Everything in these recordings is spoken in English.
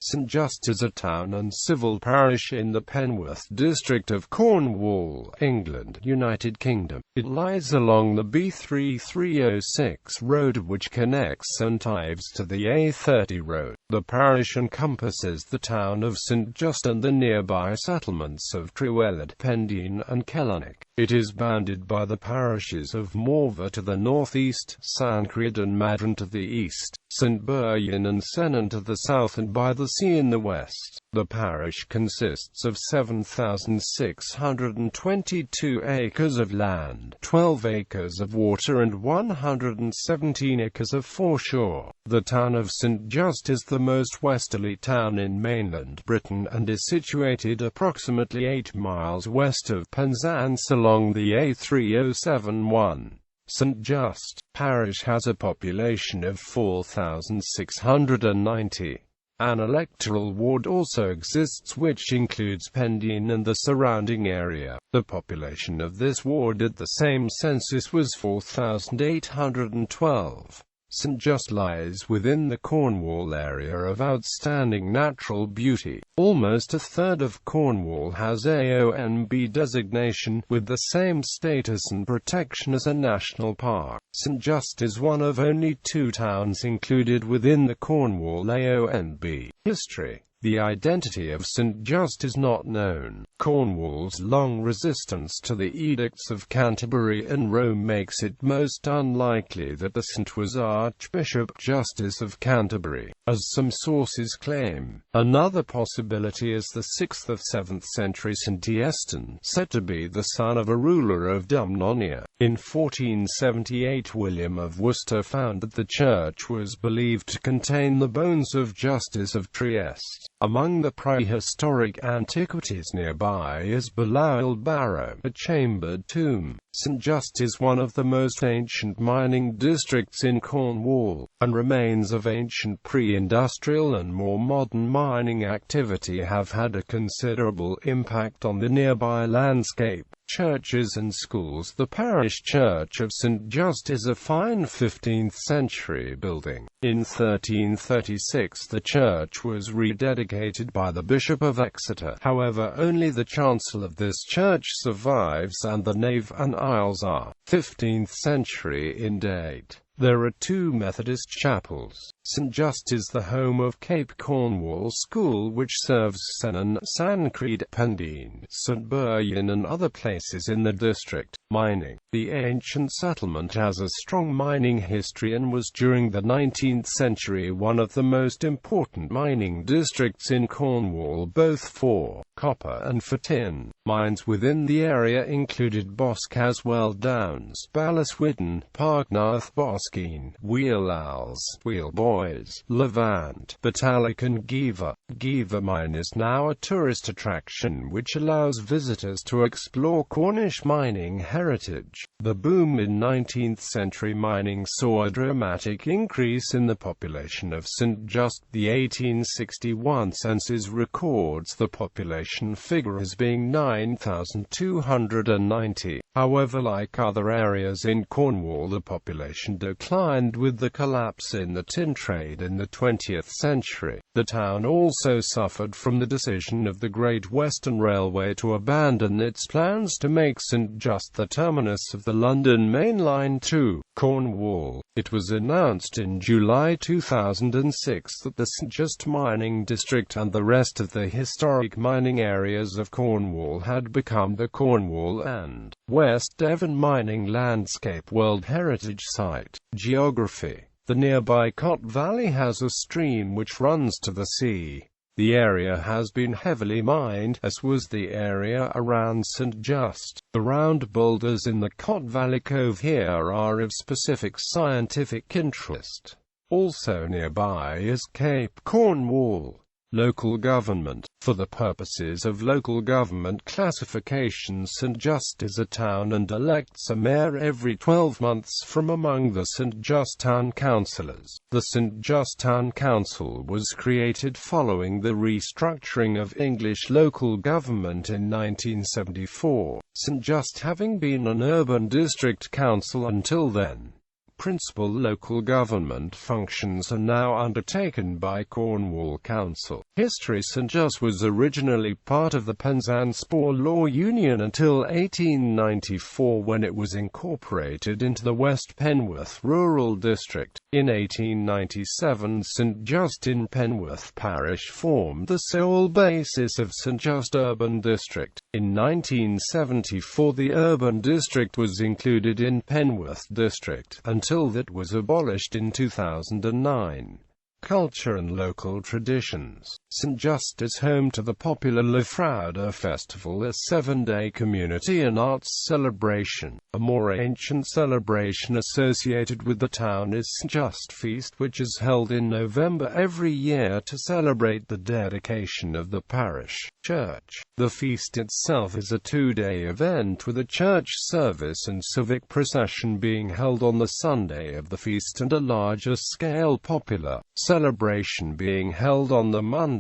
St Just is a town and civil parish in the Penwith district of Cornwall, England, United Kingdom. It lies along the B3306 road which connects St Ives to the A30 road. The parish encompasses the town of St Just and the nearby settlements of Trewellard, Pendeen and Kelynack. It is bounded by the parishes of Morvah to the northeast, Sancreed and Madron to the east, St Buryan and Sennen to the south, and by the sea in the west. The parish consists of 7,622 acres of land, 12 acres of water and 117 acres of foreshore. The town of St Just is the most westerly town in mainland Britain and is situated approximately 8 miles west of Penzance along the A3071. St Just parish has a population of 4,690. An electoral ward also exists which includes Pendeen and the surrounding area. The population of this ward at the same census was 4,812. St Just lies within the Cornwall area of outstanding natural beauty. Almost a third of Cornwall has AONB designation, with the same status and protection as a national park. St Just is one of only 2 towns included within the Cornwall AONB. History. The identity of St Just is not known. Cornwall's long resistance to the edicts of Canterbury and Rome makes it most unlikely that the saint was Archbishop Justice of Canterbury, as some sources claim. Another possibility is the 6th or 7th century St Ives, said to be the son of a ruler of Dumnonia. In 1478 William of Worcester found that the church was believed to contain the bones of Justice of Trieste. Among the prehistoric antiquities nearby is Belial Barrow, a chambered tomb. St Just is one of the most ancient mining districts in Cornwall, and remains of ancient pre-industrial and more modern mining activity have had a considerable impact on the nearby landscape. Churches and schools. The parish church of St Just is a fine 15th century building. In 1336 the church was rededicated by the Bishop of Exeter. However, only the chancel of this church survives and the nave and aisles are 15th century in date. There are 2 Methodist chapels. St Just is the home of Cape Cornwall School, which serves Sennen, Sancreed, Pendeen, St Buryan and other places in the district. Mining. The ancient settlement has a strong mining history and was during the 19th century one of the most important mining districts in Cornwall, both for copper and for tin. Mines within the area included Boscaswell Downs, Ballaswyddan, Parknarth, Boskeen, Wheelals, Wheelboys, Levant, Batalic and Giva. Giva Mine is now a tourist attraction which allows visitors to explore Cornish mining heritage. The boom in 19th century mining saw a dramatic increase in the population of St Just. The 1861 census records the population figure as being 9,290. However, like other areas in Cornwall, the population declined with the collapse in the tin trade in the 20th century. The town also suffered from the decision of the Great Western Railway to abandon its plans to make St Just the terminus of the London Main Line to Cornwall. It was announced in July 2006 that the St Just mining district and the rest of the historic mining areas of Cornwall had become the Cornwall and West Devon Mining Landscape World Heritage Site. Geography. The nearby Cott Valley has a stream which runs to the sea. The area has been heavily mined, as was the area around St Just. The round boulders in the Cott Valley Cove here are of specific scientific interest. Also nearby is Cape Cornwall. Local government. For the purposes of local government classification, St Just is a town and elects a mayor every 12 months from among the St Just Town Councillors. The St Just Town Council was created following the restructuring of English local government in 1974, St Just having been an urban district council until then. Principal local government functions are now undertaken by Cornwall Council. History: St Just was originally part of the Penzance Poor Law Union until 1894, when it was incorporated into the West Penwith Rural District. In 1897, St Just in Penwith parish formed the sole basis of St Just Urban District. In 1974, the urban district was included in Penwith District, until that was abolished in 2009. Culture and local traditions. St Just is home to the popular La Frauda Festival, a 7-day community and arts celebration. A more ancient celebration associated with the town is St Just Feast, which is held in November every year to celebrate the dedication of the parish church. The feast itself is a 2-day event, with a church service and civic procession being held on the Sunday of the feast, and a larger-scale popular celebration being held on the Monday.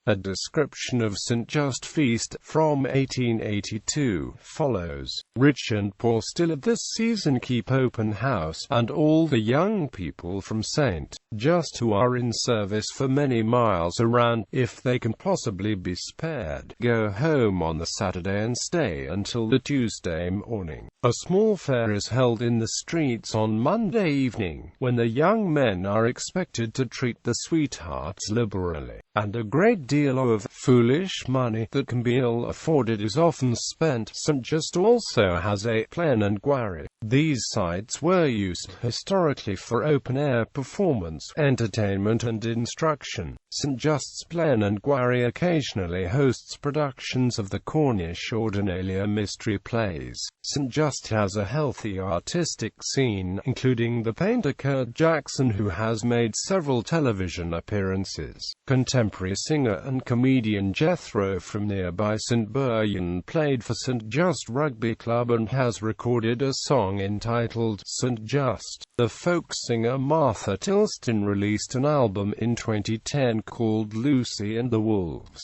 A description of St Just Feast, from 1882, follows. Rich and poor still at this season keep open house, and all the young people from St Just who are in service for many miles around, if they can possibly be spared, go home on the Saturday and stay until the Tuesday morning. A small fair is held in the streets on Monday evening, when the young men are expected to treat the sweethearts liberally, and a great deal of foolish money that can be ill afforded is often spent. St Just also has a Plen and Gwarry. These sites were used historically for open-air performance, entertainment and instruction. St Just's Plen and Gwarry occasionally hosts productions of the Cornish Ordinalia mystery plays. St Just has a healthy artistic scene, including the painter Kurt Jackson, who has made several television appearances. Contemporary singer and comedian Jethro from nearby St Buryan played for St Just Rugby Club and has recorded a song entitled St Just. The folk singer Martha Tilston released an album in 2010 called Lucy and the Wolves.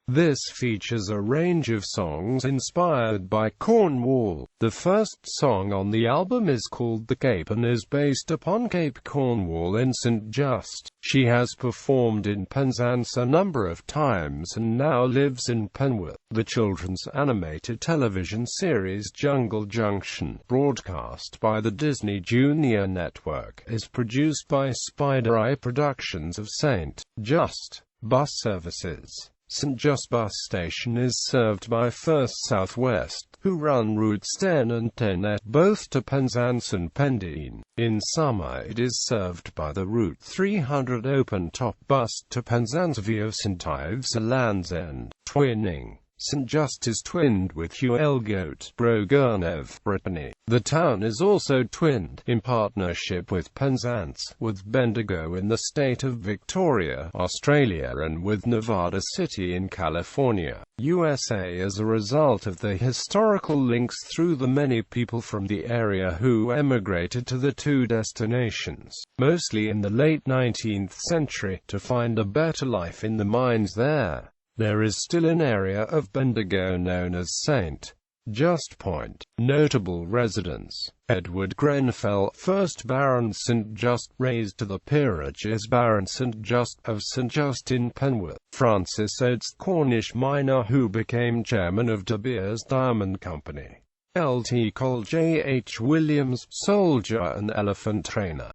This features a range of songs inspired by Cornwall. The first song on the album is called The Cape and is based upon Cape Cornwall in St Just. She has performed in Penzance a number of times and now lives in Penwith. The children's animated television series Jungle Junction, broadcast by the Disney Junior Network, is produced by Spider Eye Productions of St Just. Bus services. St Just bus station is served by First South West, who run road.The and Kelynack, both to Penzance and Pendeen. In summer it is served by the Route 300 open-top bus to Penzance via St Ives, Land's End. Twinning. St Just is twinned with Trewellard, Broguernev, Brittany. The town is also twinned, in partnership with Penzance, with Bendigo in the state of Victoria, Australia, and with Nevada City in California, USA, as a result of the historical links through the many people from the area who emigrated to the two destinations, mostly in the late 19th century, to find a better life in the mines there. There is still an area of Bendigo known as St Just Point. Notable residents: Edward Grenfell, 1st Baron St Just, raised to the peerage as Baron St Just of St Just in Penwith. Francis Oates, Cornish miner who became chairman of De Beers Diamond Company. Lt Col J. H. Williams, soldier and elephant trainer.